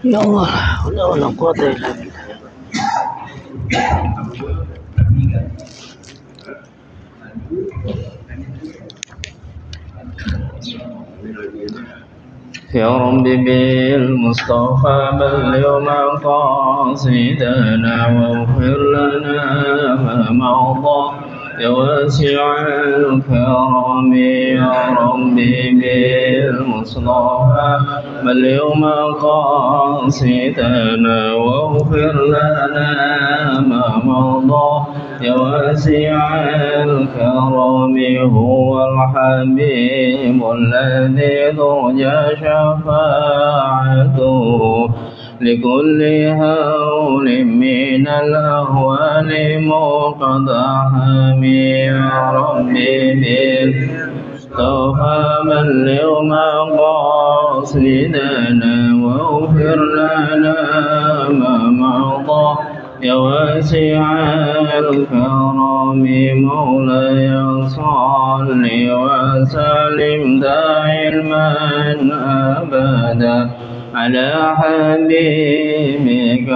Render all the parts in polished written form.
Ya Allah, wala quwwata illa billah. يا رب بالمصطفى بلغ مقاصدنا واغفر لنا ما مضى يا واسع الكرم يا رب بالمصطفى بلغ مقاصدنا واغفر لنا ما مضى يا واسع الكرم هو الحبيب الذي ترجى شفاعته لكل هول من الأهوال مقتحم يا ربي بالمصطفى بلغ مقاصدنا واغفر لنا ما مضى يا واسع الكرم مولاي صل وسلم دائما أبدا على حبيبك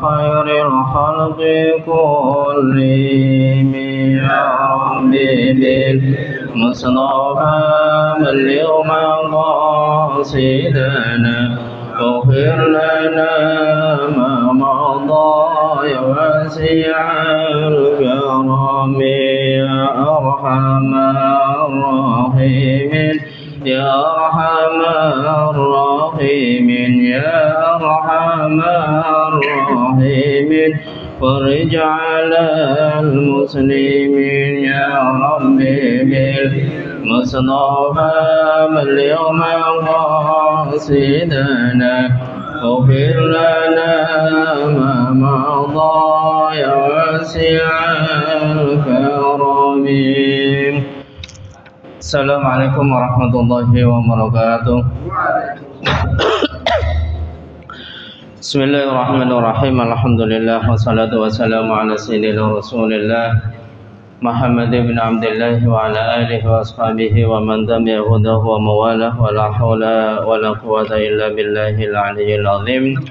خير الخلق كلهم يا ربي بالمصطفى بلغ مقاصدنا واغفر لنا ما مضى يا واسع الكرم يا أرحم الراحمين يا أرحم الراحمين يا أرحم الراحمين فرج على المسلمين يا ربي بالمصطفى بلغ مقاصدنا واغفر لنا ما مضى يا واسع الكرم. Assalamualaikum warahmatullahi wabarakatuh. Bismillahirrahmanirrahim. Alhamdulillah wassalatu wassalamu ala sayyidina Rasulillah Muhammad ibn Abdullah wa ala alihi wa ashabihi wa man tabi'a hudahu wa mawalah wa la hawla wa la quwwata illa billahil aliyyil azim.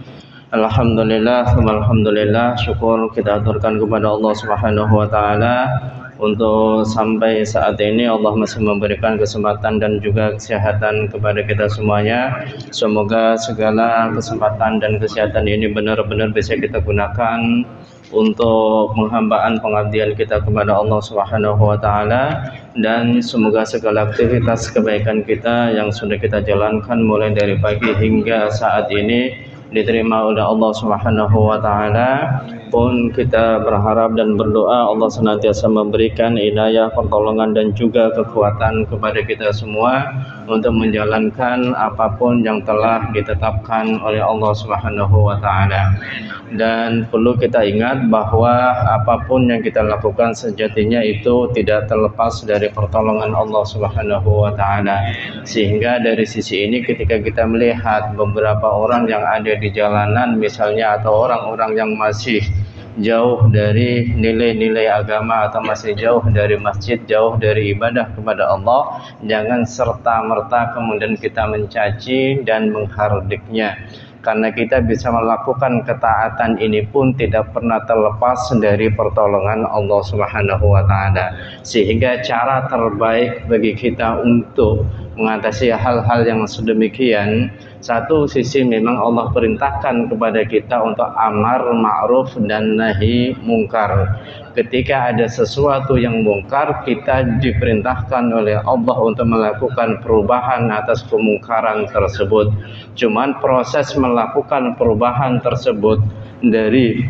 Alhamdulillah, alhamdulillah, syukur kita aturkan kepada Allah Subhanahu wa taala untuk sampai saat ini Allah masih memberikan kesempatan dan juga kesehatan kepada kita semuanya. Semoga segala kesempatan dan kesehatan ini benar-benar bisa kita gunakan untuk penghambaan pengabdian kita kepada Allah Subhanahu wa taala, dan semoga segala aktivitas kebaikan kita yang sudah kita jalankan mulai dari pagi hingga saat ini diterima oleh Allah Subhanahu wa taala. Pun kita berharap dan berdoa Allah senantiasa memberikan hidayah, pertolongan dan juga kekuatan kepada kita semua untuk menjalankan apapun yang telah ditetapkan oleh Allah Subhanahu wa taala. Dan perlu kita ingat bahwa apapun yang kita lakukan sejatinya itu tidak terlepas dari pertolongan Allah Subhanahu wa taala. Sehingga dari sisi ini ketika kita melihat beberapa orang yang ada di jalanan misalnya, atau orang-orang yang masih jauh dari nilai-nilai agama atau masih jauh dari masjid, jauh dari ibadah kepada Allah, jangan serta-merta kemudian kita mencaci dan menghardiknya. Karena kita bisa melakukan ketaatan ini pun tidak pernah terlepas dari pertolongan Allah Subhanahu wa taala. Sehingga cara terbaik bagi kita untuk mengatasi hal-hal yang sedemikian, satu sisi memang Allah perintahkan kepada kita untuk amar ma'ruf dan nahi mungkar. Ketika ada sesuatu yang mungkar, kita diperintahkan oleh Allah untuk melakukan perubahan atas kemungkaran tersebut. Cuman proses melakukan perubahan tersebut dari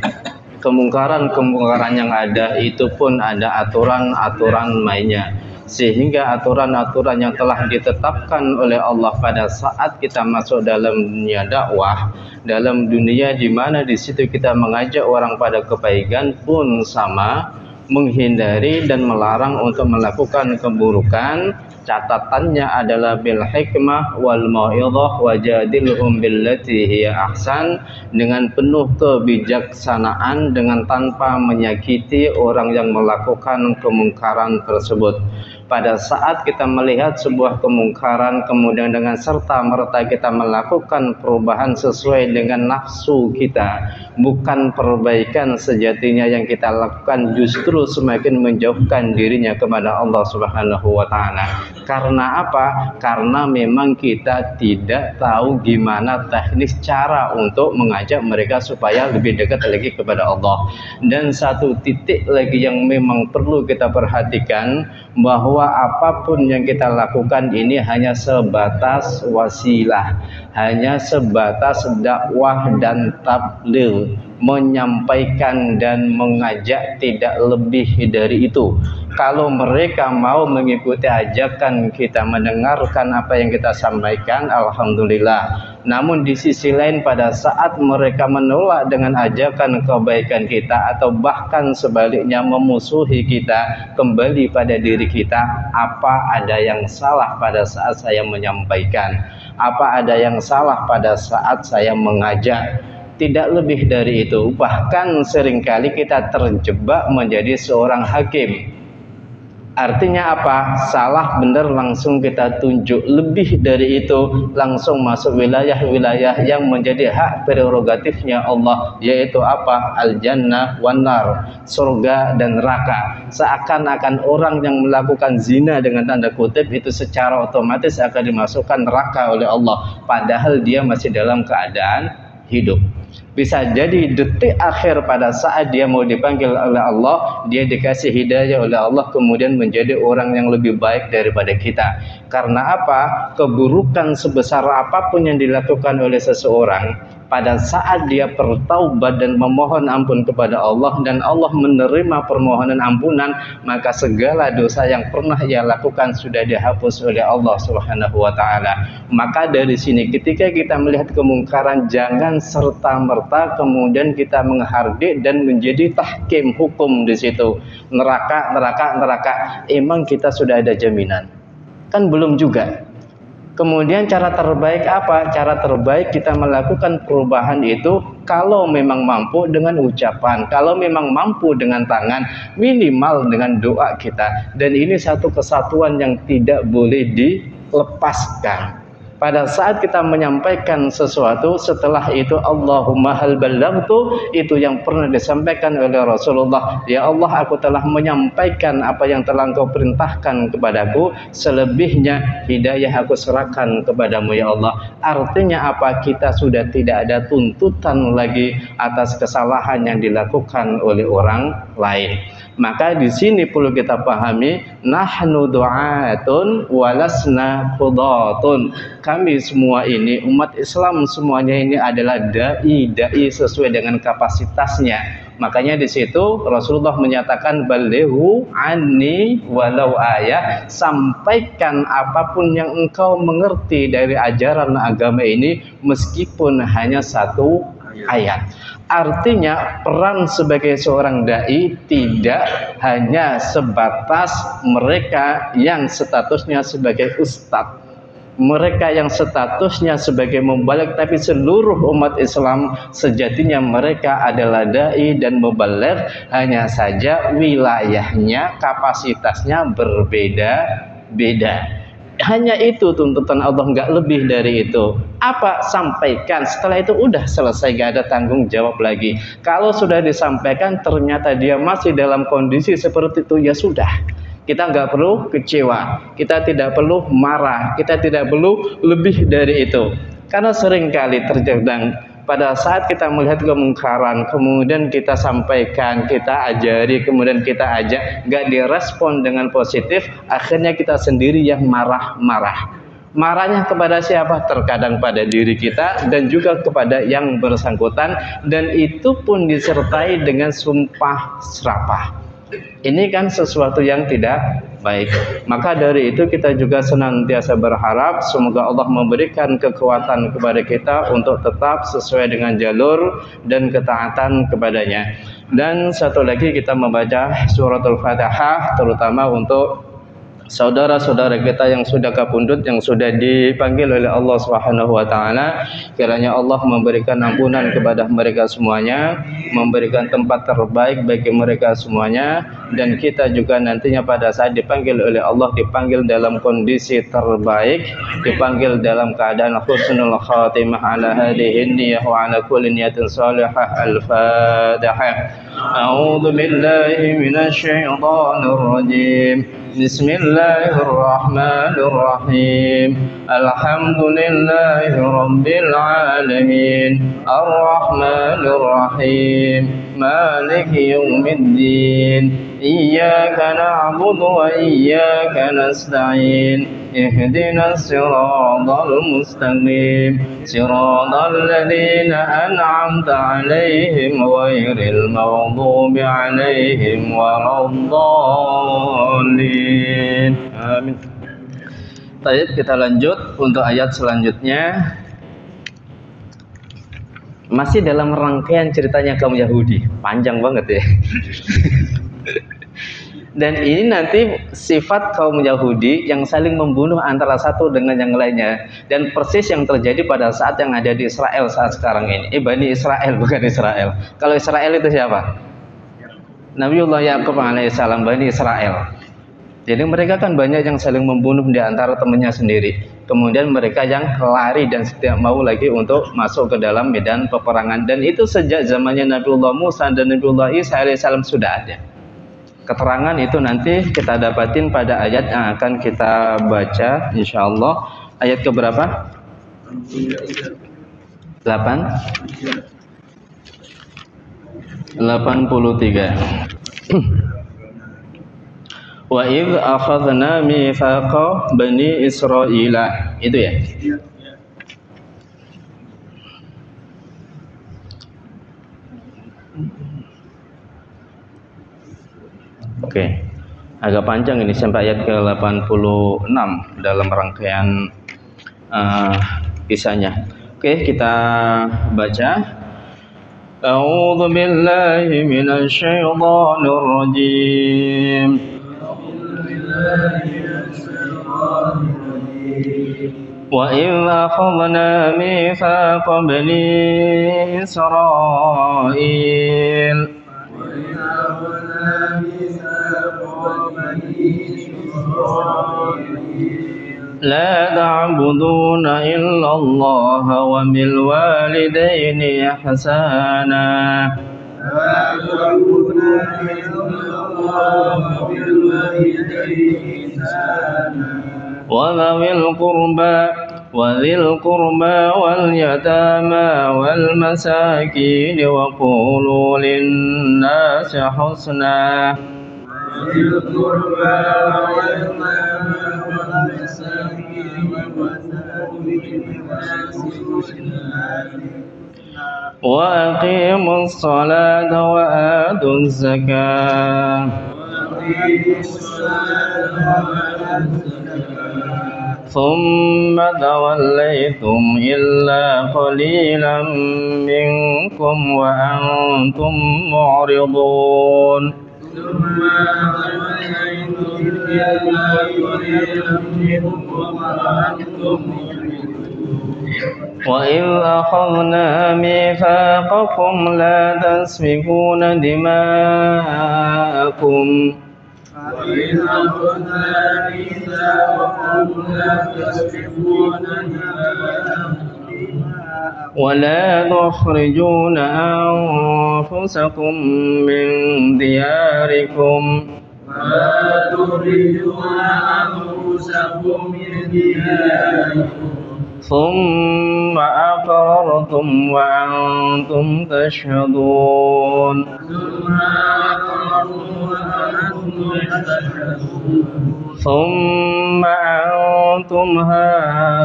kemungkaran-kemungkaran yang ada itu pun ada aturan-aturan mainnya. Sehingga aturan-aturan yang telah ditetapkan oleh Allah pada saat kita masuk dalam dunia dakwah, dalam dunia di mana di situ kita mengajak orang pada kebaikan pun sama, menghindari dan melarang untuk melakukan keburukan. Catatannya adalah bil hikmah wal mau'izah wajadilhum billati hiya ahsan, dengan penuh kebijaksanaan, dengan tanpa menyakiti orang yang melakukan kemungkaran tersebut. Pada saat kita melihat sebuah kemungkaran, kemudian dengan serta-merta kita melakukan perubahan sesuai dengan nafsu kita, bukan perbaikan sejatinya yang kita lakukan, justru semakin menjauhkan dirinya kepada Allah Subhanahu wa Ta'ala. Karena apa? Karena memang kita tidak tahu gimana teknis cara untuk mengajak mereka supaya lebih dekat lagi kepada Allah. Dan satu titik lagi yang memang perlu kita perhatikan, bahwa apapun yang kita lakukan ini hanya sebatas wasilah, hanya sebatas dakwah dan tabligh, menyampaikan dan mengajak, tidak lebih dari itu. Kalau mereka mau mengikuti ajakan kita, mendengarkan apa yang kita sampaikan, alhamdulillah. Namun di sisi lain, pada saat mereka menolak dengan ajakan kebaikan kita, atau bahkan sebaliknya memusuhi kita, kembali pada diri kita, apa ada yang salah pada saat saya menyampaikan? Apa ada yang salah pada saat saya mengajak? Tidak lebih dari itu. Bahkan seringkali kita terjebak menjadi seorang hakim. Artinya apa? Salah benar langsung kita tunjuk. Lebih dari itu, langsung masuk wilayah-wilayah yang menjadi hak prerogatifnya Allah, yaitu apa? Al-jannah wan nar, surga dan neraka. Seakan-akan orang yang melakukan zina dengan tanda kutip itu secara otomatis akan dimasukkan neraka oleh Allah, padahal dia masih dalam keadaan hidup. Bisa jadi detik akhir pada saat dia mau dipanggil oleh Allah, dia dikasih hidayah oleh Allah, kemudian menjadi orang yang lebih baik daripada kita. Karena apa? Keburukan sebesar apapun yang dilakukan oleh seseorang, pada saat dia bertaubat dan memohon ampun kepada Allah, dan Allah menerima permohonan ampunan, maka segala dosa yang pernah ia lakukan sudah dihapus oleh Allah Subhanahu wa Ta'ala. Maka dari sini, ketika kita melihat kemungkaran, jangan serta-merta kemudian kita menghardik dan menjadi tahkim hukum di situ. Neraka, neraka, neraka. Emang kita sudah ada jaminan? Kan belum juga. Kemudian cara terbaik apa? Cara terbaik kita melakukan perubahan itu kalau memang mampu dengan ucapan, kalau memang mampu dengan tangan, minimal dengan doa kita. Dan ini satu kesatuan yang tidak boleh dilepaskan. Pada saat kita menyampaikan sesuatu, setelah itu Allahumma hal ballaghtu, itu yang pernah disampaikan oleh Rasulullah. Ya Allah, aku telah menyampaikan apa yang telah Engkau perintahkan kepadaku, selebihnya hidayah aku serahkan kepadamu ya Allah. Artinya apa? Kita sudah tidak ada tuntutan lagi atas kesalahan yang dilakukan oleh orang lain. Maka di sini perlu kita pahami, nahnu du'atun walasna qudatun. Kami semua ini umat Islam semuanya ini adalah dai sesuai dengan kapasitasnya. Makanya di situ Rasulullah menyatakan balighu anni walau ayat, sampaikan apapun yang engkau mengerti dari ajaran agama ini meskipun hanya satu ayat. Artinya peran sebagai seorang dai tidak hanya sebatas mereka yang statusnya sebagai ustadz, mereka yang statusnya sebagai mubaligh, tapi seluruh umat Islam sejatinya mereka adalah dai dan mubaligh, hanya saja wilayahnya, kapasitasnya berbeda-beda. Hanya itu tuntutan Allah, nggak lebih dari itu. Apa? Sampaikan. Setelah itu udah selesai, nggak ada tanggung jawab lagi. Kalau sudah disampaikan ternyata dia masih dalam kondisi seperti itu, ya sudah. Kita nggak perlu kecewa, kita tidak perlu marah, kita tidak perlu lebih dari itu. Karena seringkali terkadang pada saat kita melihat kemungkaran, kemudian kita sampaikan, kita ajari, kemudian kita ajak, nggak direspon dengan positif, akhirnya kita sendiri yang marah-marah. Marahnya kepada siapa? Terkadang pada diri kita dan juga kepada yang bersangkutan, dan itu pun disertai dengan sumpah serapah. Ini kan sesuatu yang tidak baik. Maka dari itu kita juga senantiasa berharap semoga Allah memberikan kekuatan kepada kita untuk tetap sesuai dengan jalur dan ketaatan kepadanya. Dan satu lagi, kita membaca suratul Fatihah terutama untuk saudara-saudara kita yang sudah kapundhut, yang sudah dipanggil oleh Allah Subhanahu wa taala, kiranya Allah memberikan ampunan kepada mereka semuanya, memberikan tempat terbaik bagi mereka semuanya, dan kita juga nantinya pada saat dipanggil oleh Allah dipanggil dalam kondisi terbaik, dipanggil dalam keadaan husnul khatimah ala hadhihi niyyah wa ala kulli niyatin salihah. Al-Fatihah. A'udzu billahi minasy syaithanir rajim. Bismillahirrahmanirrahim. Alhamdulillahi rabbil alamin. Ar-Rahmanir Rahim. Maliki yaumiddin. Iyyaka na'budu wa iyyaka nasta'in. Ihdinas siratal mustaqim. Siratal ladzina an'amta 'alaihim ghairil maghdubi 'alaihim waladdallin. Amin. Baik, kita lanjut untuk ayat selanjutnya. Masih dalam rangkaian ceritanya kaum Yahudi. Panjang banget ya. Dan ini nanti sifat kaum Yahudi yang saling membunuh antara satu dengan yang lainnya. Dan persis yang terjadi pada saat yang ada di Israel saat sekarang ini. Bani Israel, bukan Israel. Kalau Israel itu siapa? Nabiullah Yaqub alaihissalam, Bani Israel. Jadi mereka kan banyak yang saling membunuh di antara temannya sendiri. Kemudian mereka yang lari dan tidak mau lagi untuk masuk ke dalam medan peperangan. Dan itu sejak zamannya Nabiullah Musa dan Nabiullah Isa alaihissalam sudah ada. Keterangan itu nanti kita dapatin pada ayat yang akan kita baca insyaallah. Ayat keberapa? 83. Wa idz akhadna mitsaqa bani Israila. Itu ya. Oke. Agak panjang ini sampai ayat ke-86 dalam rangkaian kisahnya. Oke, kita baca. A'udzu billahi minasy syaithanir rajim. Wa idz akhadna mitsaqa bani Israil. لا تعبدون إلا الله وبالوالدين إحسانا وذوي القربى واليتامى والمساكين وقولوا للناس حسنا وأقيموا الصلاة وآتوا الزكاة ثم توليتم إلا قليلا منكم وأنتم معرضون وإذ أخذنا ميثاقكم لا تسفكون دماءكم ولا تخرجون أنفسكم من دياركم ثم أقررتم وأنتم تشهدون ثم أنتم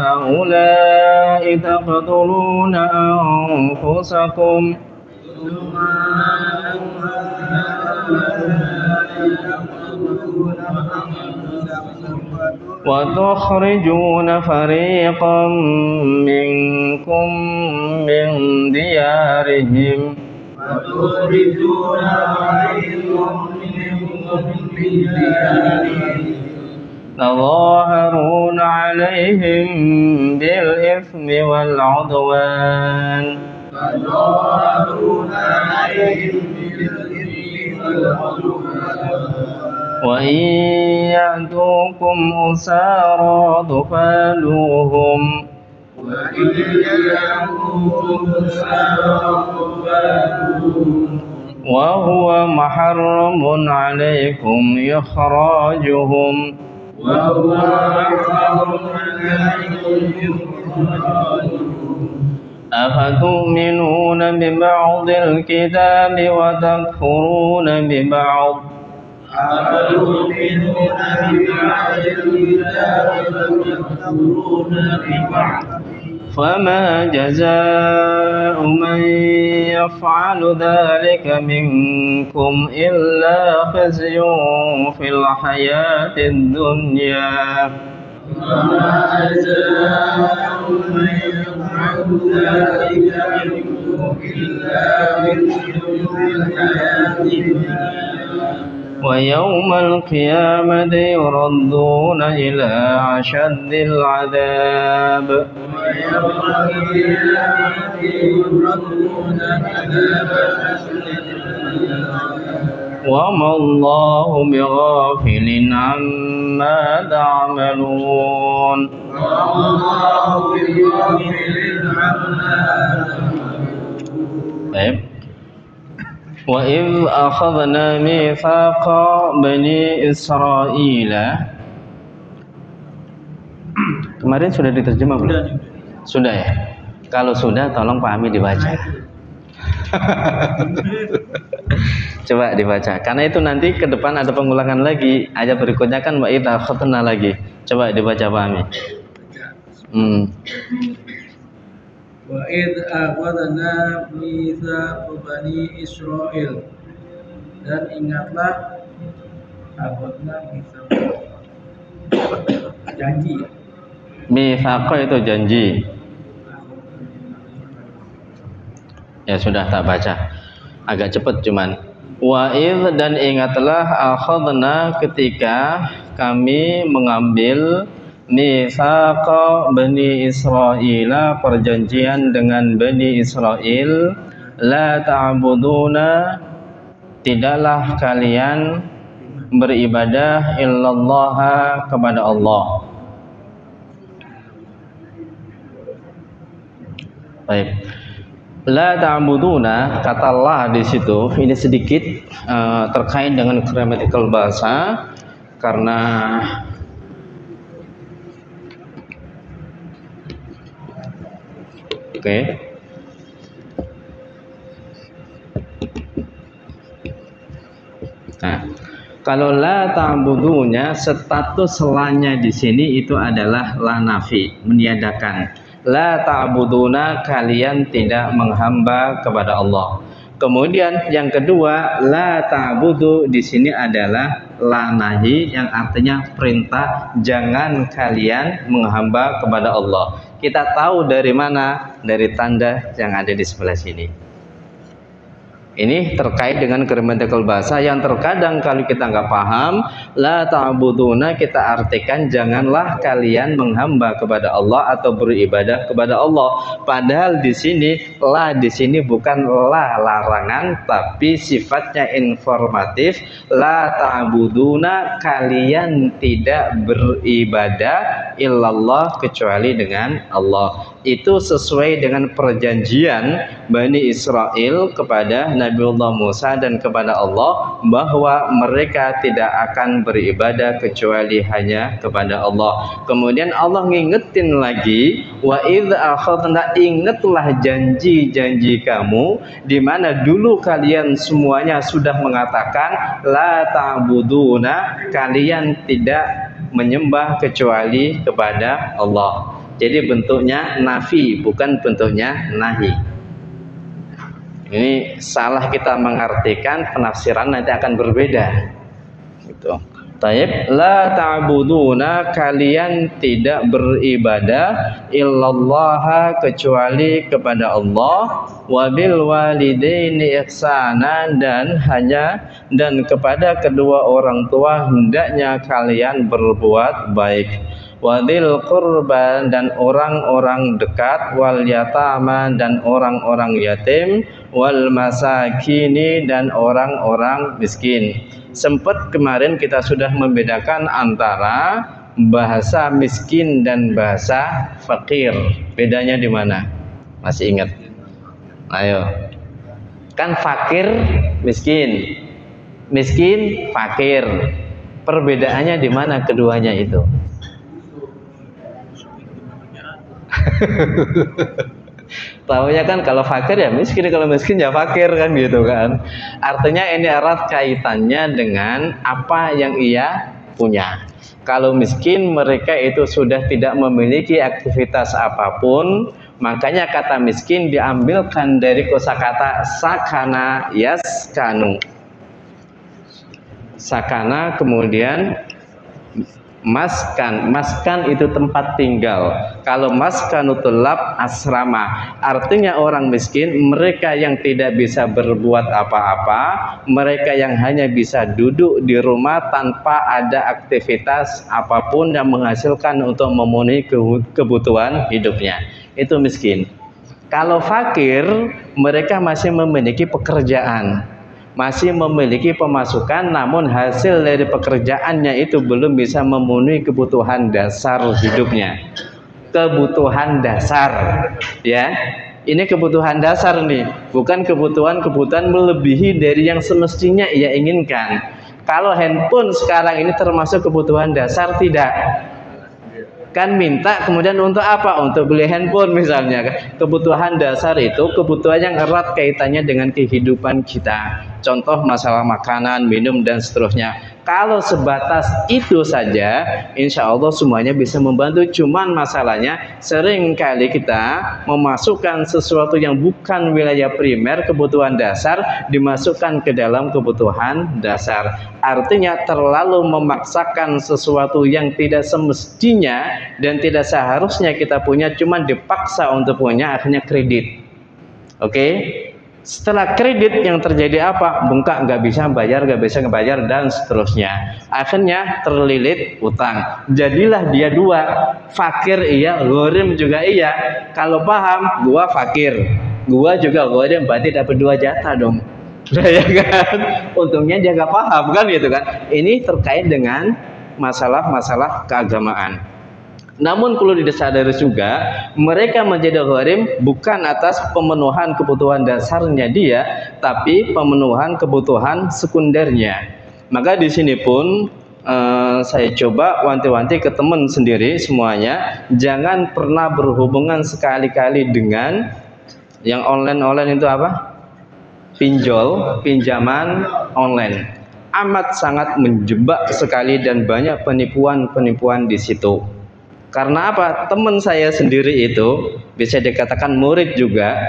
هؤلاء تقتلون أنفسكم وتخرجون فريقا منكم من ديارهم تظاهرون عليهم بالإثم والعدوان وإن يأتوكم أسارى تفادوهم وهو محرم عليكم إخراجهم أفتؤمنون ببعض الكتاب وتكفرون ببعض فما جزاء من يفعل ذلك منكم إلا خزي في الحياة الدنيا ويوم القيامة يردون إلى أشد العذاب وما الله بغافل عما تعملون طيب وإذ أخذنا ميثاق بني إسرائيل. Kemarin sudah diterjemah belum? Sudah ya? Kalau sudah tolong pahami dibaca. Coba dibaca. Karena itu nanti ke depan ada pengulangan lagi. Ayat berikutnya kan wa idz akhadna lagi. Coba dibaca pahami. Wa idz akhadna mitsaq bani Israil, dan ingatlah akhadna mitsaq janji. Mitsaq itu janji. Ya sudah tak baca. Agak cepat cuman. Wa idz, dan ingatlah akhadna ketika kami mengambil mitsaqa Bani Israil, perjanjian dengan Bani Israel, la ta'buduna, tidaklah kalian beribadah illallah, kepada Allah. Baik. La ta'buduna, kata Allah di situ ini sedikit terkait dengan gramatikal bahasa, karena oke. Nah, kalau la ta'budunya, status lanya di sini itu adalah la nafi, meniadakan. La ta'buduna, kalian tidak menghamba kepada Allah. Kemudian yang kedua, la ta'budu di sini adalah la nahi, yang artinya perintah, jangan kalian menghamba kepada Allah. Kita tahu dari mana? Dari tanda yang ada di sebelah sini. Ini terkait dengan gramatikal bahasa yang terkadang kalau kita nggak paham, la ta'buduna kita artikan janganlah kalian menghamba kepada Allah atau beribadah kepada Allah. Padahal di sini la di sini bukan la larangan, tapi sifatnya informatif. La ta'buduna, kalian tidak beribadah illallah, kecuali dengan Allah. Itu sesuai dengan perjanjian Bani Israel kepada Nabiullah Musa dan kepada Allah, bahwa mereka tidak akan beribadah kecuali hanya kepada Allah. Kemudian Allah ngingetin lagi, wa idz akhadna, ingatlah janji-janji kamu, di mana dulu kalian semuanya sudah mengatakan la ta'buduna, kalian tidak menyembah kecuali kepada Allah. Jadi bentuknya nafi, bukan bentuknya nahi. Ini salah kita mengartikan, penafsiran nanti akan berbeda. Gitu. Taib, la ta'buduna, kalian tidak beribadah illallah, kecuali kepada Allah, wabil walidaini ihsana, dan kepada kedua orang tua hendaknya kalian berbuat baik, wadil qurba, dan orang-orang dekat, wal yatama, dan orang-orang yatim, wal masakini, dan orang-orang miskin. Sempat kemarin kita sudah membedakan antara bahasa miskin dan bahasa fakir. Bedanya di mana? Masih ingat? Ayo. Kan fakir miskin, miskin fakir. Perbedaannya di mana keduanya itu? Tahunya kan kalau fakir ya miskin, kalau miskin ya fakir kan gitu kan. Artinya ini erat kaitannya dengan apa yang ia punya. Kalau miskin mereka itu sudah tidak memiliki aktivitas apapun, makanya kata miskin diambilkan dari kosakata sakana yaskanu. Sakana kemudian maskan, maskan itu tempat tinggal. Kalau maskanutul lab asrama, artinya orang miskin mereka yang tidak bisa berbuat apa-apa, mereka yang hanya bisa duduk di rumah tanpa ada aktivitas apapun yang menghasilkan untuk memenuhi kebutuhan hidupnya, itu miskin. Kalau fakir, mereka masih memiliki pekerjaan, masih memiliki pemasukan, namun hasil dari pekerjaannya itu belum bisa memenuhi kebutuhan dasar hidupnya. Kebutuhan dasar, ya. Ini kebutuhan dasar nih, bukan kebutuhan melebihi dari yang semestinya ia inginkan. Kalau handphone sekarang ini termasuk kebutuhan dasar tidak? Kan minta kemudian untuk apa? Untuk beli handphone misalnya. Kebutuhan dasar itu kebutuhan yang erat kaitannya dengan kehidupan kita. Contoh masalah makanan, minum, dan seterusnya. Kalau sebatas itu saja, insya Allah semuanya bisa membantu. Cuman masalahnya sering kali kita memasukkan sesuatu yang bukan wilayah primer, kebutuhan dasar, dimasukkan ke dalam kebutuhan dasar. Artinya terlalu memaksakan sesuatu yang tidak semestinya dan tidak seharusnya kita punya, cuman dipaksa untuk punya, akhirnya kredit. Oke? Setelah kredit yang terjadi apa? Bengkak, nggak bisa bayar, nggak bisa ngebayar, dan seterusnya. Akhirnya terlilit utang. Jadilah dia dua, fakir iya, ghorim juga iya. Kalau paham, gua fakir, gua juga ghorim, berarti dapat dua jatah dong. Ya kan? Untungnya dia nggak paham kan gitu kan. Ini terkait dengan masalah-masalah keagamaan. Namun perlu disadari juga, mereka menjadi gharim bukan atas pemenuhan kebutuhan dasarnya dia, tapi pemenuhan kebutuhan sekundernya. Maka di sini pun saya coba wanti-wanti ke teman sendiri semuanya, jangan pernah berhubungan sekali-kali dengan yang online itu apa? Pinjol, pinjaman online. Amat sangat menjebak sekali dan banyak penipuan-penipuan di situ. Karena apa? Teman saya sendiri itu bisa dikatakan murid juga,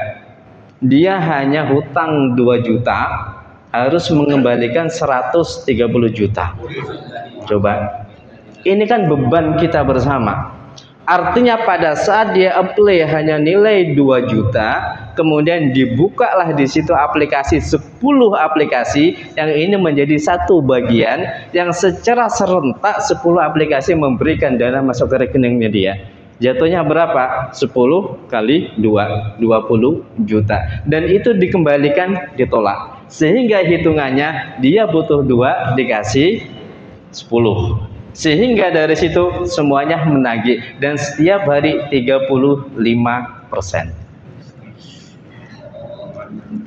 dia hanya hutang 2 juta harus mengembalikan 130 juta. Coba, ini kan beban kita bersama. Artinya pada saat dia apply hanya nilai 2 juta, kemudian dibukalah di situ aplikasi 10 aplikasi, yang ini menjadi satu bagian yang secara serentak 10 aplikasi memberikan dana masuk ke rekeningnya dia. Jatuhnya berapa? 10 kali 2, 20 juta. Dan itu dikembalikan, ditolak. Sehingga hitungannya dia butuh 2 dikasih 10. Sehingga dari situ semuanya menagih dan setiap hari 35%.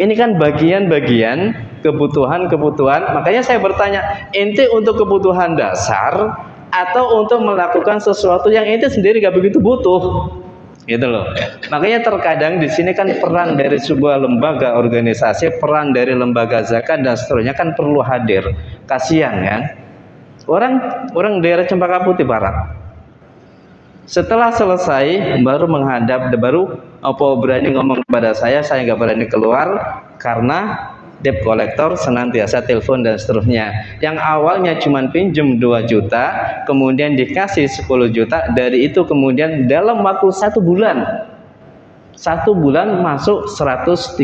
Ini kan bagian-bagian kebutuhan-kebutuhan. Makanya saya bertanya, ente untuk kebutuhan dasar atau untuk melakukan sesuatu yang ente sendiri gak begitu butuh? Gitu loh. Makanya terkadang di sini kan peran dari sebuah lembaga organisasi, peran dari lembaga zakat dan seterusnya kan perlu hadir. Kasihan kan? Orang daerah Cempaka Putih Barat setelah selesai baru menghadap, baru apa berani ngomong kepada saya nggak berani keluar karena debt collector, senantiasa telepon dan seterusnya. Yang awalnya cuma pinjem 2 juta, kemudian dikasih 10 juta, dari itu kemudian dalam waktu 1 bulan masuk 130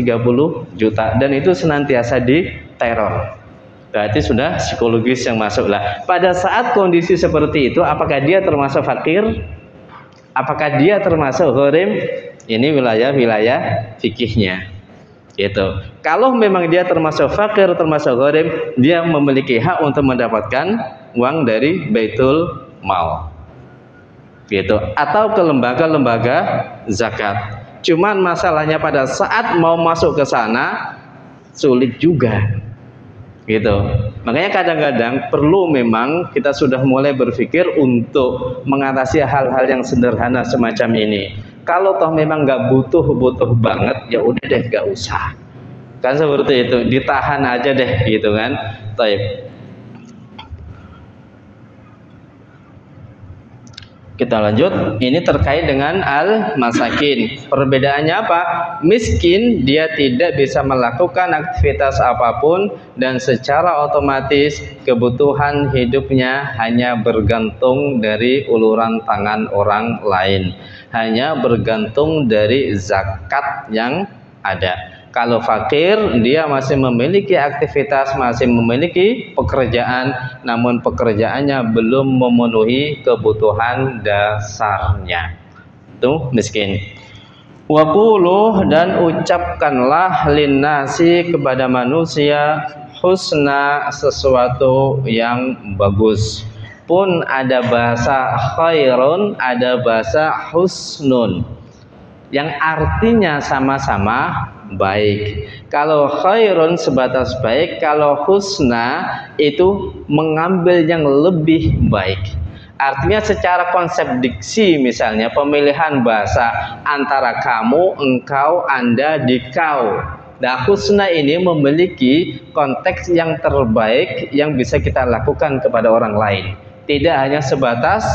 juta, dan itu senantiasa diteror. Berarti sudah psikologis yang masuk lah. Pada saat kondisi seperti itu, apakah dia termasuk fakir? Apakah dia termasuk gharim? Ini wilayah fikihnya. Gitu. Kalau memang dia termasuk fakir, termasuk gharim, dia memiliki hak untuk mendapatkan uang dari Baitul Mal. Gitu. Atau ke lembaga-lembaga zakat. Cuman masalahnya pada saat mau masuk ke sana sulit juga. Gitu. Makanya kadang-kadang perlu memang kita sudah mulai berpikir untuk mengatasi hal-hal yang sederhana semacam ini. Kalau toh memang nggak butuh banget, ya udah deh, nggak usah. Kan seperti itu, ditahan aja deh, gitu kan. Taib. Kita lanjut, ini terkait dengan al-masakin. Perbedaannya apa? Miskin, dia tidak bisa melakukan aktivitas apapun dan secara otomatis kebutuhan hidupnya hanya bergantung dari uluran tangan orang lain. Hanya bergantung dari zakat yang ada. Kalau fakir, dia masih memiliki aktivitas, masih memiliki pekerjaan, namun pekerjaannya belum memenuhi kebutuhan dasarnya. Itu miskin. Wa qulu, dan ucapkanlah linnasi, kepada manusia, husna, sesuatu yang bagus. Pun ada bahasa khairun, ada bahasa husnun, yang artinya sama-sama baik. Kalau khairun sebatas baik, kalau husna itu mengambil yang lebih baik. Artinya secara konsep diksi, misalnya pemilihan bahasa antara kamu, engkau, anda, dikau. Nah, husna ini memiliki konteks yang terbaik yang bisa kita lakukan kepada orang lain. Tidak hanya sebatas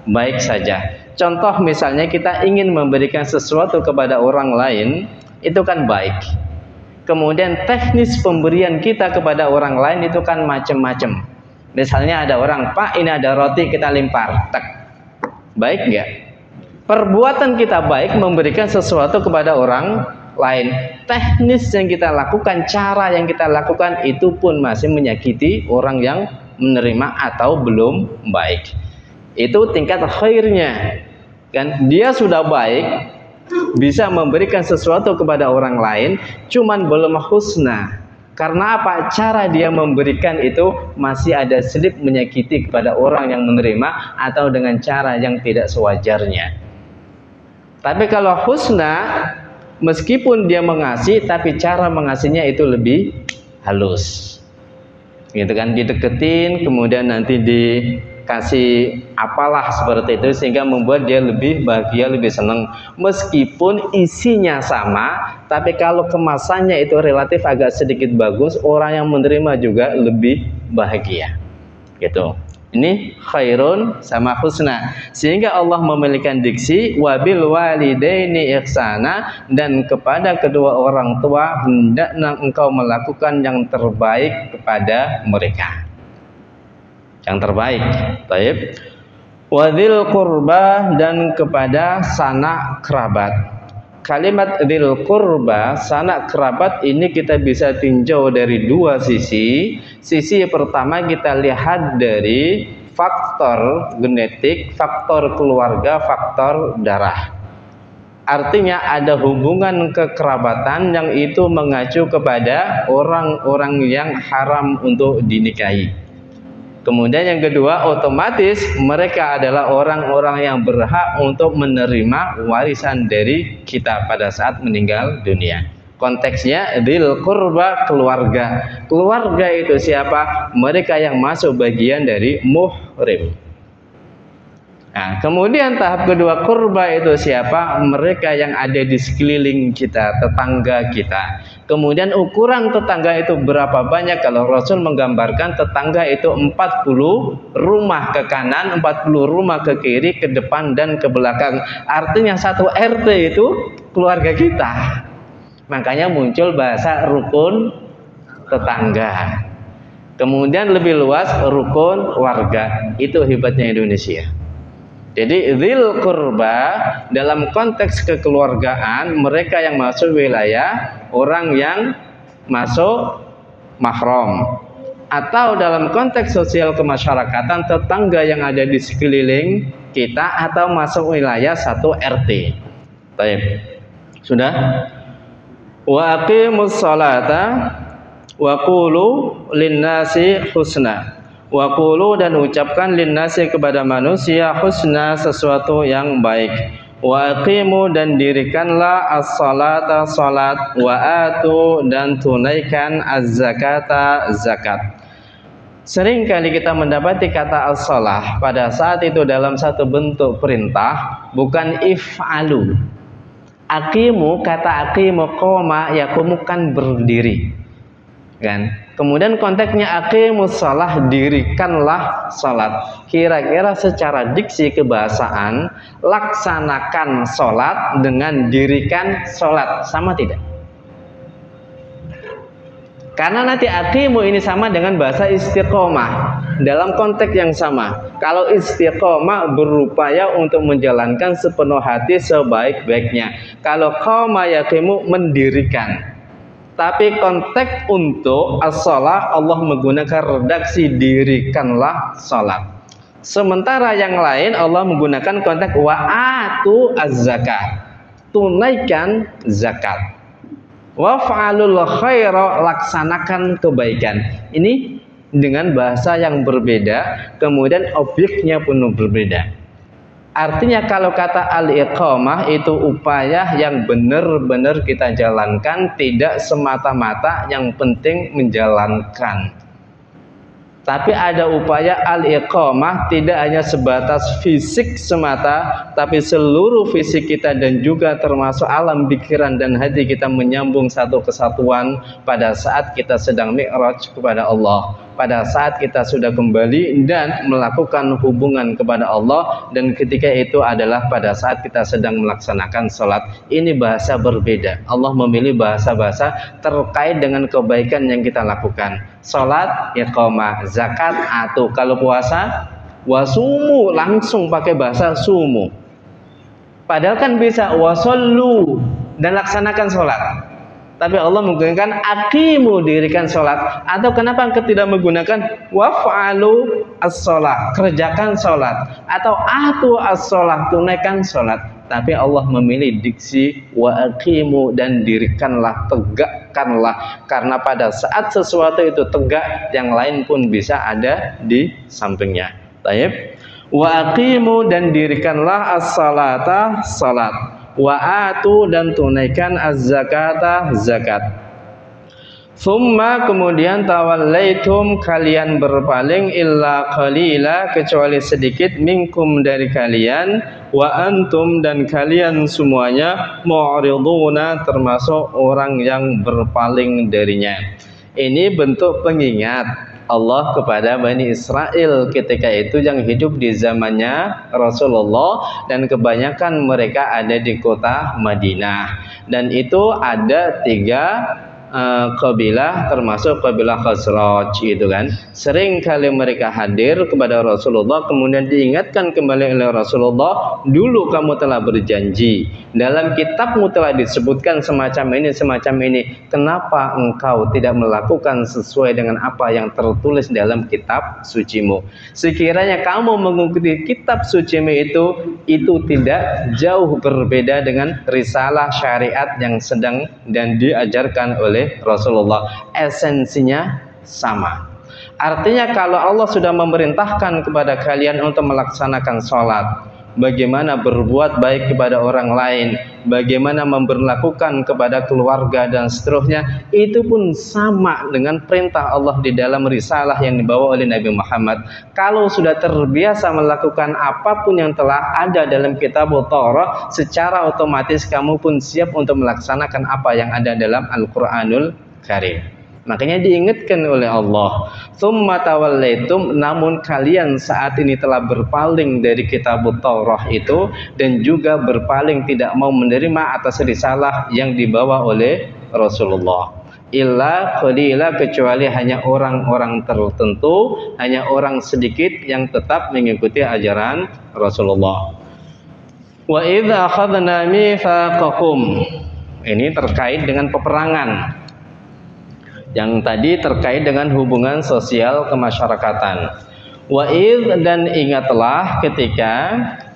baik saja. Contoh misalnya kita ingin memberikan sesuatu kepada orang lain, itu kan baik. Kemudian teknis pemberian kita kepada orang lain itu kan macam-macam. Misalnya ada orang, Pak, ini ada roti, kita lempar, tak. Baik nggak? Perbuatan kita baik memberikan sesuatu kepada orang lain. Teknis yang kita lakukan, cara yang kita lakukan itu pun masih menyakiti orang yang menerima atau belum baik. Itu tingkat khairnya. Kan dia sudah baik, bisa memberikan sesuatu kepada orang lain, cuman belum husna. Karena apa? Cara dia memberikan itu masih ada sedikit menyakiti kepada orang yang menerima atau dengan cara yang tidak sewajarnya. Tapi kalau husna, meskipun dia mengasih, tapi cara mengasihnya itu lebih halus. Gitu kan, dideketin, kemudian nanti dikasih apalah seperti itu, sehingga membuat dia lebih bahagia, lebih senang. Meskipun isinya sama, tapi kalau kemasannya itu relatif agak sedikit bagus, orang yang menerima juga lebih bahagia. Gitu. Ini khairun sama husna. Sehingga Allah memiliki diksi wabil walidaini ihsana, dan kepada kedua orang tua hendaklah engkau melakukan yang terbaik kepada mereka. Yang terbaik. Baik. Wadil qurba, dan kepada sanak kerabat. Kalimat dzil qurba, sanak kerabat ini kita bisa tinjau dari dua sisi. Sisi pertama kita lihat dari faktor genetik, faktor keluarga, faktor darah. Artinya ada hubungan kekerabatan yang itu mengacu kepada orang-orang yang haram untuk dinikahi. Kemudian yang kedua, otomatis mereka adalah orang-orang yang berhak untuk menerima warisan dari kita pada saat meninggal dunia. Konteksnya dzil qurba, keluarga. Keluarga itu siapa? Mereka yang masuk bagian dari muhrim. Nah, kemudian tahap kedua, kurba itu siapa? Mereka yang ada di sekeliling kita, tetangga kita. Kemudian ukuran tetangga itu berapa banyak? Kalau Rasul menggambarkan tetangga itu 40 rumah ke kanan, 40 rumah ke kiri, ke depan dan ke belakang. Artinya satu RT itu keluarga kita. Makanya muncul bahasa rukun tetangga. Kemudian lebih luas rukun warga. Itu hebatnya Indonesia. Jadi dzil qurba dalam konteks kekeluargaan mereka yang masuk wilayah orang yang masuk mahram, atau dalam konteks sosial kemasyarakatan tetangga yang ada di sekeliling kita, atau masuk wilayah satu RT. Baik. Sudah? Wa aqimus sholata wa qulu linnasi husna. Wa qulu dan ucapkan linnasi kepada manusia husna sesuatu yang baik. Wa aqimu dan dirikanlah as-salata salat, wa atu dan tunaikan az-zakata zakat. Sering kali kita mendapati kata as-salah pada saat itu dalam satu bentuk perintah, bukan if'alu. Aqimu, kata aqimu qoma yaqumu kan berdiri. Kan? Kemudian konteksnya aqimus shalah, dirikanlah salat. Kira-kira secara diksi kebahasaan laksanakan salat dengan dirikan salat sama tidak? Karena nanti aqimu ini sama dengan bahasa istiqomah dalam konteks yang sama. Kalau istiqomah berupaya untuk menjalankan sepenuh hati sebaik-baiknya. Kalau qoma yaqimu mendirikan. Tapi konteks untuk as-shalah Allah menggunakan redaksi dirikanlah salat. Sementara yang lain Allah menggunakan konteks wa'atu az-zakat, tunaikan zakat. Waf'alul khaira, laksanakan kebaikan. Ini dengan bahasa yang berbeda, kemudian objeknya pun berbeda. Artinya kalau kata al-iqamah itu upaya yang benar-benar kita jalankan, tidak semata-mata yang penting menjalankan. Tapi ada upaya al-iqamah tidak hanya sebatas fisik semata, tapi seluruh fisik kita dan juga termasuk alam pikiran dan hati kita menyambung satu kesatuan pada saat kita sedang mi'raj kepada Allah. Pada saat kita sudah kembali dan melakukan hubungan kepada Allah, dan ketika itu adalah pada saat kita sedang melaksanakan sholat. Ini bahasa berbeda. Allah memilih bahasa-bahasa terkait dengan kebaikan yang kita lakukan. Sholat, iqamah, zakat, atau kalau puasa, wasumu, langsung pakai bahasa sumu. Padahal kan bisa wasollu dan laksanakan sholat. Tapi Allah menggunakan aqimu, dirikan sholat. Atau kenapa tidak menggunakan waf'alu as-sholat, kerjakan sholat. Atau atu as-sholat, tunaikan sholat. Tapi Allah memilih diksi wa aqimu, dan dirikanlah, tegakkanlah. Karena pada saat sesuatu itu tegak, yang lain pun bisa ada di sampingnya. Baik. Wa aqimu, dan dirikanlah as-salata, salat. Wa atu, dan tunaikan az-zakata, zakat. Summa, kemudian tawallaitum, kalian berpaling, illa qalila, kecuali sedikit, minkum, dari kalian, wa antum, dan kalian semuanya, mu'riduna, termasuk orang yang berpaling darinya. Ini bentuk pengingat Allah kepada Bani Israel ketika itu yang hidup di zamannya Rasulullah, dan kebanyakan mereka ada di kota Madinah, dan itu ada 3 kabilah, termasuk kabilah Khazraj gitu kan. Sering kali mereka hadir kepada Rasulullah, kemudian diingatkan kembali oleh Rasulullah, dulu kamu telah berjanji, dalam kitabmu telah disebutkan semacam ini, kenapa engkau tidak melakukan sesuai dengan apa yang tertulis dalam kitab sucimu? Sekiranya kamu mengikuti kitab sucimu itu tidak jauh berbeda dengan risalah syariat yang sedang dan diajarkan oleh Rasulullah, esensinya sama. Artinya kalau Allah sudah memerintahkan kepada kalian untuk melaksanakan sholat, bagaimana berbuat baik kepada orang lain, bagaimana memperlakukan kepada keluarga dan seterusnya, itu pun sama dengan perintah Allah di dalam risalah yang dibawa oleh Nabi Muhammad. Kalau sudah terbiasa melakukan apapun yang telah ada dalam kitab Taurat, secara otomatis kamu pun siap untuk melaksanakan apa yang ada dalam Al-Quranul Karim. Makanya diingatkan oleh Allah, "Tsumma tawallaitum", namun kalian saat ini telah berpaling dari kitab Taurat itu, dan juga berpaling tidak mau menerima atas risalah yang dibawa oleh Rasulullah. illa qalila, kecuali hanya orang-orang tertentu, hanya orang sedikit yang tetap mengikuti ajaran Rasulullah. Wa idza akhadna mitsaqakum, ini terkait dengan peperangan. Yang tadi terkait dengan hubungan sosial kemasyarakatan. Wa idz, dan ingatlah ketika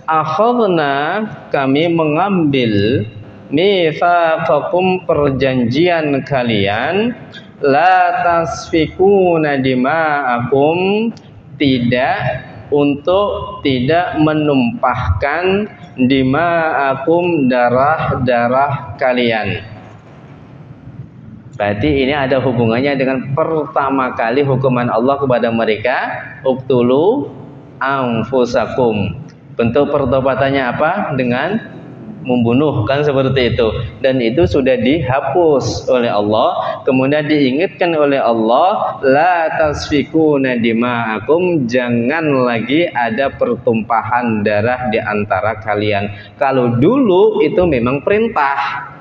akhadna, kami mengambil mitsaqakum, perjanjian kalian, la tasfikuna dima'akum, untuk tidak menumpahkan dima'akum, darah-darah kalian. Berarti ini ada hubungannya dengan pertama kali hukuman Allah kepada mereka, uqtulu anfusakum. Bentuk pertobatannya apa? Dengan membunuh, kan seperti itu. Dan itu sudah dihapus oleh Allah. Kemudian diingatkan oleh Allah, la tasfikuna dima'akum, jangan lagi ada pertumpahan darah di antara kalian. Kalau dulu itu memang perintah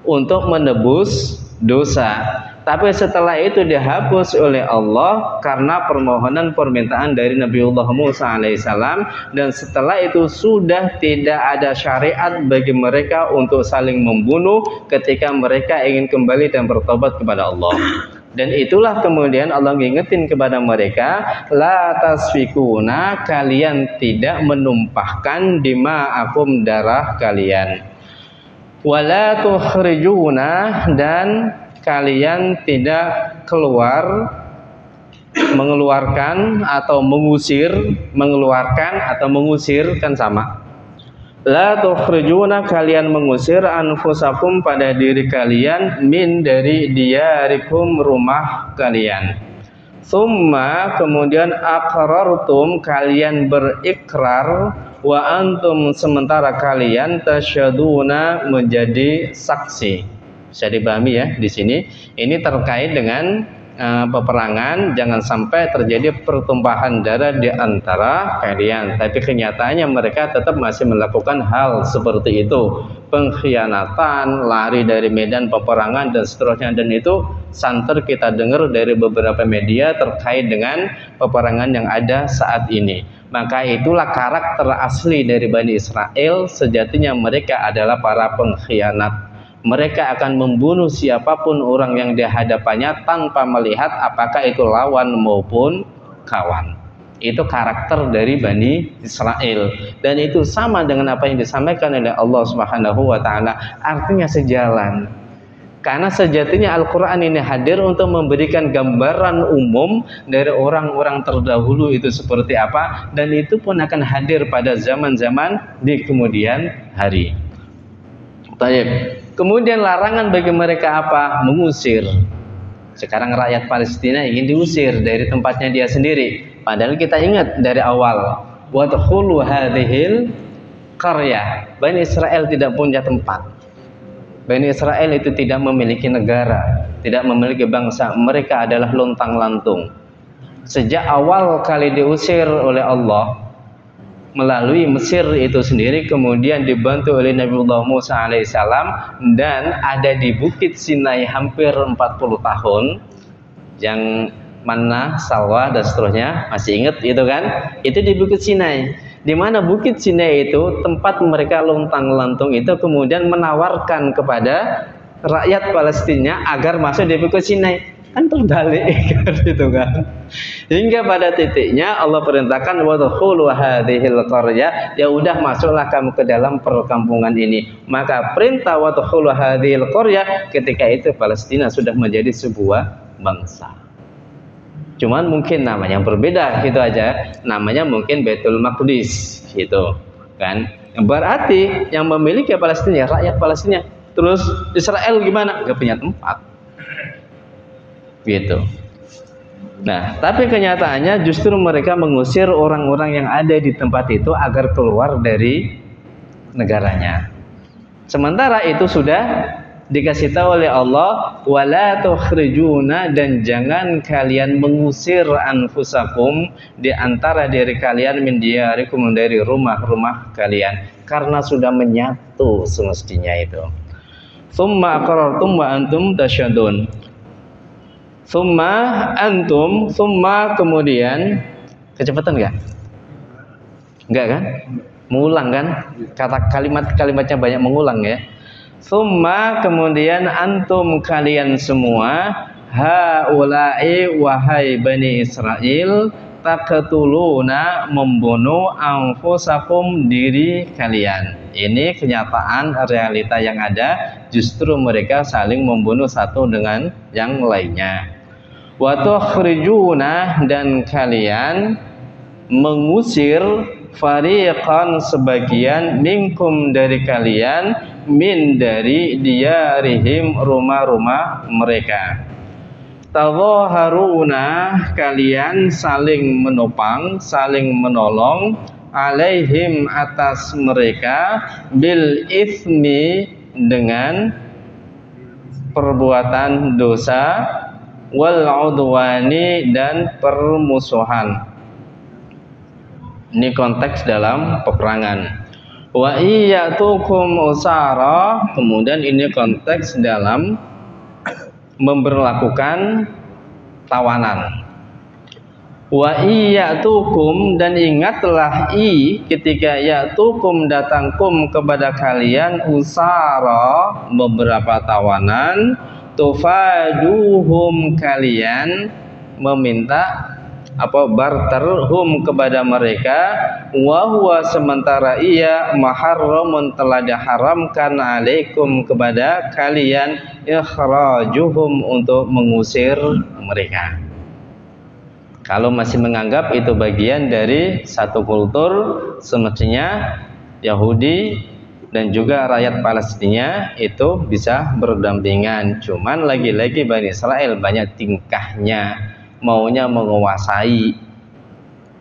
untuk menebus dosa, tapi setelah itu dihapus oleh Allah karena permohonan permintaan dari Nabiullah Musa alaihissalam, dan setelah itu sudah tidak ada syariat bagi mereka untuk saling membunuh ketika mereka ingin kembali dan bertobat kepada Allah. Dan itulah kemudian Allah ngingetin kepada mereka, la tasfikuna, kalian tidak menumpahkan dima'akum, darah kalian, wala tukhrijuna, dan kalian tidak mengeluarkan atau mengusir, kan sama. La tukhrijuna, kalian mengusir, anfusakum, pada diri kalian, min, dari diyarikum, rumah kalian. Summa, kemudian aqrartum, kalian berikrar, wa antum, sementara kalian tasyaduna, menjadi saksi. Bisa dipahami ya di sini. Ini terkait dengan peperangan, jangan sampai terjadi pertumpahan darah di antara kalian. Tapi kenyataannya mereka tetap masih melakukan hal seperti itu, pengkhianatan, lari dari medan peperangan dan seterusnya. Dan itu santer kita dengar dari beberapa media terkait dengan peperangan yang ada saat ini. Maka itulah karakter asli dari Bani Israel. Sejatinya mereka adalah para pengkhianat. Mereka akan membunuh siapapun orang yang dihadapannya tanpa melihat apakah itu lawan maupun kawan. Itu karakter dari Bani Israel. Dan itu sama dengan apa yang disampaikan oleh Allah Subhanahu wa taala. Artinya sejalan. Karena sejatinya Al-Quran ini hadir untuk memberikan gambaran umum dari orang-orang terdahulu itu seperti apa, dan itu pun akan hadir pada zaman-zaman di kemudian hari. Baik. Kemudian larangan bagi mereka apa? Mengusir. Sekarang rakyat Palestina ingin diusir dari tempatnya dia sendiri. Padahal kita ingat dari awal, wadkhulu hadhil qaryah. Bani Israel tidak punya tempat. Bani Israel itu tidak memiliki negara, tidak memiliki bangsa. Mereka adalah lontang-lantung. Sejak awal kali diusir oleh Allah melalui Mesir itu sendiri, kemudian dibantu oleh Nabiullah Musa alaihissalam, dan ada di Bukit Sinai hampir 40 tahun, yang mana sawah dan seterusnya, masih ingat itu kan? Itu di Bukit Sinai, di mana Bukit Sinai itu tempat mereka lontang-lantung itu kemudian menawarkan kepada rakyat Palestina agar masuk di Bukit Sinai. Kan terbalik kan itu kan. Hingga pada titiknya Allah perintahkan wadkhulu hadhil qaryah, ya udah masuklah kamu ke dalam perkampungan ini. Maka perintah wadkhulu hadhil qaryah, ketika itu Palestina sudah menjadi sebuah bangsa. Cuman mungkin namanya yang berbeda gitu aja. Namanya mungkin Baitul Maqdis gitu kan. Berarti yang memiliki Palestina rakyat Palestina. Terus Israel gimana? Gak punya tempat. Gitu. Nah, tapi kenyataannya justru mereka mengusir orang-orang yang ada di tempat itu agar keluar dari negaranya. Sementara itu sudah dikasih tahu oleh Allah, wala tukhrijuna, dan jangan kalian mengusir anfusakum, di antara diri kalian, min diyarikum, dari rumah-rumah kalian, karena sudah menyatu semestinya itu. Tsumma aqrartum wa antum tasyadun. Summa antum, summa kemudian, kecepatan enggak? Enggak kan? Mengulang kan? Kata kalimatnya banyak mengulang ya. Summa kemudian antum kalian semua, haula'i wahai Bani Israel, taqtuluna membunuh anfusakum diri kalian. Ini kenyataan realita yang ada, justru mereka saling membunuh satu dengan yang lainnya. Wa tukhrijuna dan kalian mengusir fariqan sebagian minkum dari kalian min dari diyarihim rumah-rumah mereka. Tadhaharuna kalian saling menopang, saling menolong alaihim atas mereka bil itsmi dengan perbuatan dosa wal udwani dan permusuhan. Ini konteks dalam peperangan. Wa iyyatukum usara, kemudian ini konteks dalam memberlakukan tawanan. Wa iyyatukum dan ingatlah ketika ya'tukum datangkum kepada kalian usara beberapa tawanan, tufaduhum kalian meminta barterhum kepada mereka, wa huwa sementara ia muharramun telah diharamkan alaikum kepada kalian ikhrajuhum untuk mengusir mereka. Kalau masih menganggap itu bagian dari satu kultur, semestinya Yahudi dan juga rakyat Palestina itu bisa berdampingan. Cuman lagi-lagi Bani Israel banyak tingkahnya, maunya menguasai,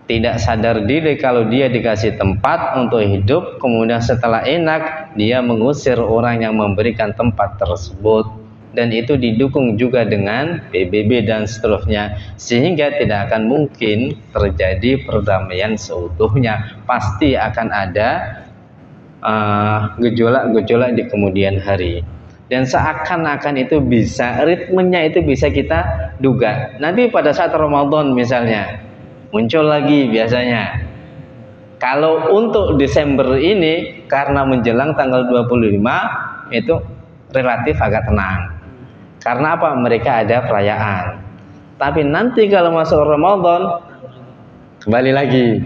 tidak sadar diri kalau dia dikasih tempat untuk hidup, kemudian setelah enak dia mengusir orang yang memberikan tempat tersebut, dan itu didukung juga dengan PBB dan seterusnya, sehingga tidak akan mungkin terjadi perdamaian seutuhnya. Pasti akan ada gejolak-gejolak di kemudian hari. Dan seakan-akan itu bisa, ritmenya itu bisa kita duga. Nanti pada saat Ramadan misalnya muncul lagi biasanya. Kalau untuk Desember ini karena menjelang tanggal 25 itu relatif agak tenang. Karena apa? Mereka ada perayaan. Tapi nanti kalau masuk Ramadan kembali lagi.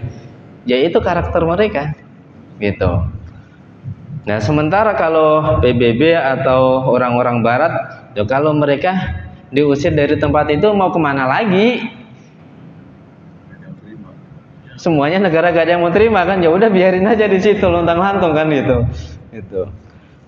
Yaitu karakter mereka. Gitu. Nah, sementara kalau PBB atau orang-orang Barat, ya kalau mereka diusir dari tempat itu mau kemana lagi? Semuanya negara gak ada yang mau terima kan? Ya udah biarin aja di situ lontang-lantung kan gitu. Gitu.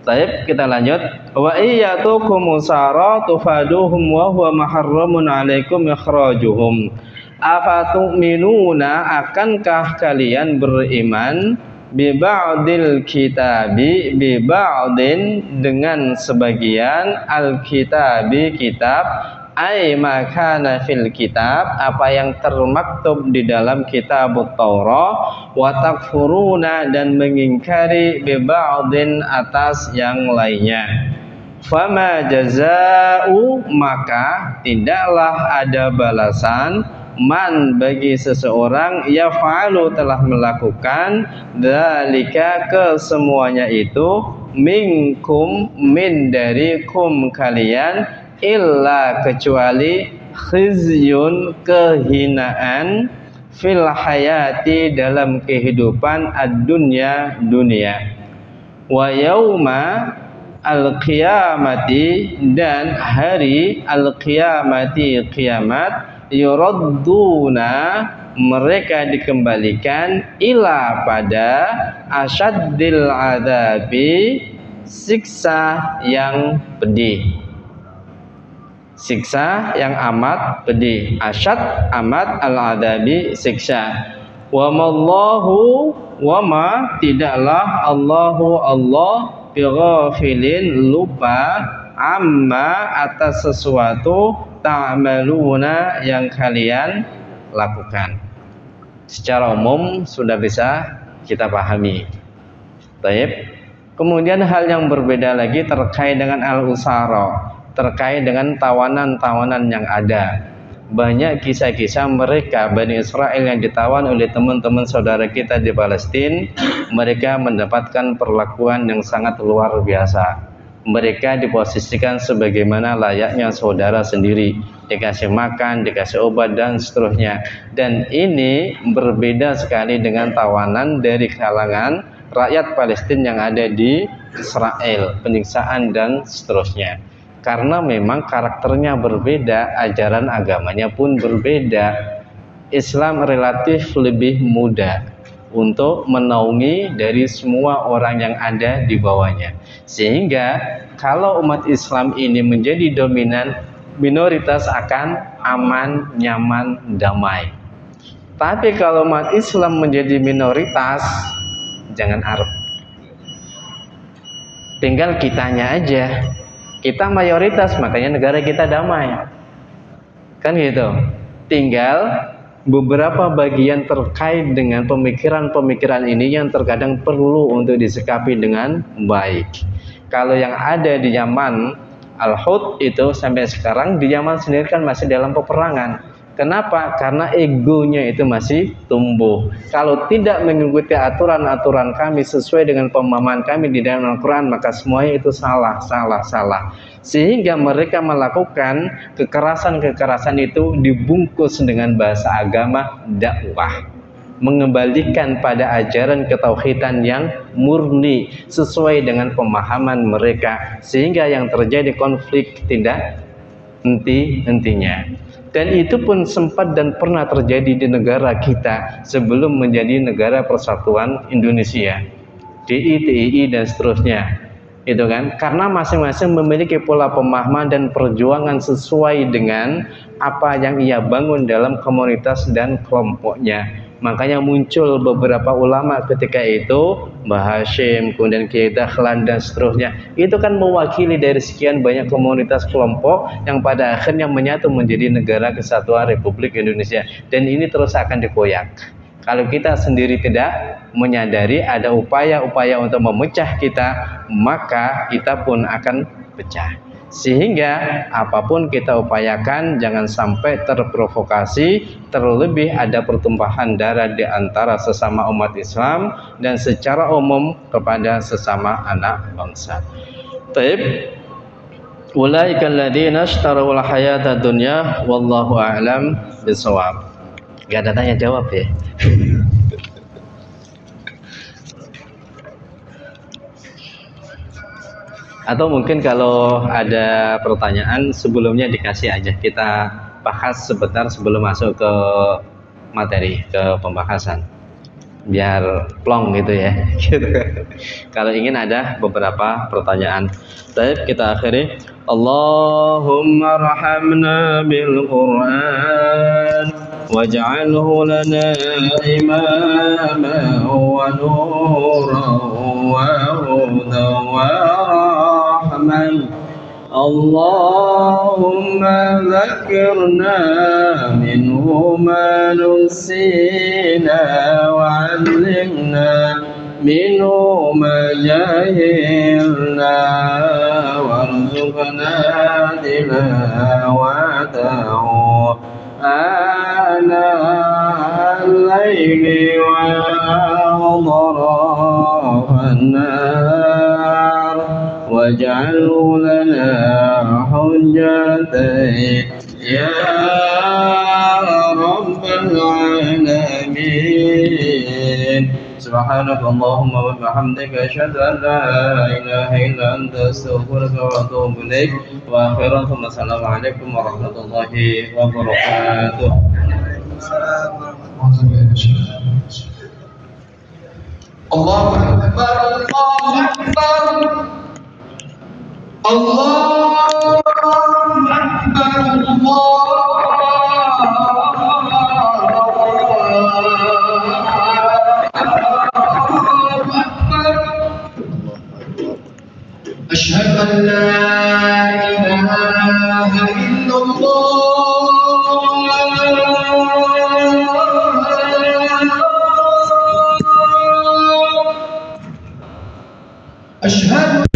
Baik, kita lanjut. Wa iyyatukum usara tufaduhum wa huwa muharramun 'alaikum ikhrajuhum. Afatu'minuna, akankah kalian beriman biba'dil kitabi, biba'din dengan sebagian al-kitabi kitab, ay makana fil kitab apa yang termaktub di dalam kitab Taurat, wa takfuruna dan mengingkari biba'din atas yang lainnya. Fama jaza'u, maka tidaklah ada balasan man bagi seseorang yaf'alu telah melakukan dzalika kesemuanya itu minkum min dari kum kalian illa kecuali khizyun kehinaan fil hayati dalam kehidupan ad-dunya dunia, wa yauma al-qiyamati dan hari al-qiyamati kiamat, yuradduna mereka dikembalikan ila pada asyaddil adabi siksa yang pedih, siksa yang amat pedih. Asyad amat al-adabi siksa. Wa mallahu wa ma tidaklah Allahu Allah bighafilin lupa amma atas sesuatu ta'maluna yang kalian lakukan. Secara umum sudah bisa kita pahami. Baik. Kemudian hal yang berbeda lagi terkait dengan al-usara. terkait dengan tawanan-tawanan yang ada. Banyak kisah-kisah mereka Bani Israel yang ditawan oleh teman-teman saudara kita di Palestina. Mereka mendapatkan perlakuan yang sangat luar biasa. Mereka diposisikan sebagaimana layaknya saudara sendiri, dikasih makan, dikasih obat dan seterusnya. Dan ini berbeda sekali dengan tawanan dari kalangan rakyat Palestina yang ada di Israel, penyiksaan dan seterusnya. Karena memang karakternya berbeda, ajaran agamanya pun berbeda. Islam relatif lebih mudah untuk menaungi dari semua orang yang ada di bawahnya. Sehingga kalau umat Islam ini menjadi dominan, minoritas akan aman, nyaman, damai. Tapi kalau umat Islam menjadi minoritas, jangan harap. Tinggal kitanya aja. Kita mayoritas, makanya negara kita damai. Kan gitu. Tinggal beberapa bagian terkait dengan pemikiran-pemikiran ini yang terkadang perlu untuk disikapi dengan baik. Kalau yang ada di zaman Al-Hud itu sampai sekarang di Yaman sendiri kan masih dalam peperangan. Kenapa? Karena egonya itu masih tumbuh. Kalau tidak mengikuti aturan-aturan kami sesuai dengan pemahaman kami di dalam Al-Quran, maka semuanya itu salah. Sehingga mereka melakukan kekerasan-kekerasan itu dibungkus dengan bahasa agama dakwah. Mengembalikan pada ajaran ketauhidan yang murni sesuai dengan pemahaman mereka. Sehingga yang terjadi konflik tidak henti-hentinya. Dan itu pun sempat dan pernah terjadi di negara kita sebelum menjadi negara persatuan Indonesia, DI, dan seterusnya. Itu kan, karena masing-masing memiliki pola pemahaman dan perjuangan sesuai dengan apa yang ia bangun dalam komunitas dan kelompoknya. Makanya muncul beberapa ulama ketika itu, Mbah Hashim, kemudian Kiai Dahlan dan seterusnya. Itu kan mewakili dari sekian banyak komunitas kelompok yang pada akhirnya menyatu menjadi Negara Kesatuan Republik Indonesia. Dan ini terus akan dikoyak. Kalau kita sendiri tidak menyadari ada upaya-upaya untuk memecah kita, maka kita pun akan pecah. Sehingga apapun kita upayakan jangan sampai terprovokasi, terlebih ada pertumpahan darah di antara sesama umat Islam dan secara umum kepada sesama anak bangsa. Taib. Ulaika alladziina ishtarawul hayatad dunya wallahu a'lam bishawab. Gak ada tanya jawab ya. Atau mungkin kalau ada pertanyaan sebelumnya dikasih aja, kita bahas sebentar sebelum masuk ke materi, ke pembahasan, biar plong gitu ya. Kalau ingin ada beberapa pertanyaan. Baik, kita akhiri. Allahumma rahamna bil Qur'an waj'alhu lana imaman wa nuran wa hudan wa rahman. Allahumma zakirna minhu ma nusina wa 'allimna minhu ma jahilna warzuqna tilawatahu ana al-layli wa adrafan nar waj'alhu lana hujjatan ya rabbal alamin. Subhanaka Allahumma wa bihamdika asyhadu an la ilaha illa anta astaghfiruka wa atubu ilaik. Wa akhiran assalamu alaikum warahmatullahi wabarakatuh. Allahu akbar, Allahu akbar, Allahu akbar, أشهد أن لا إله إلا الله أشهد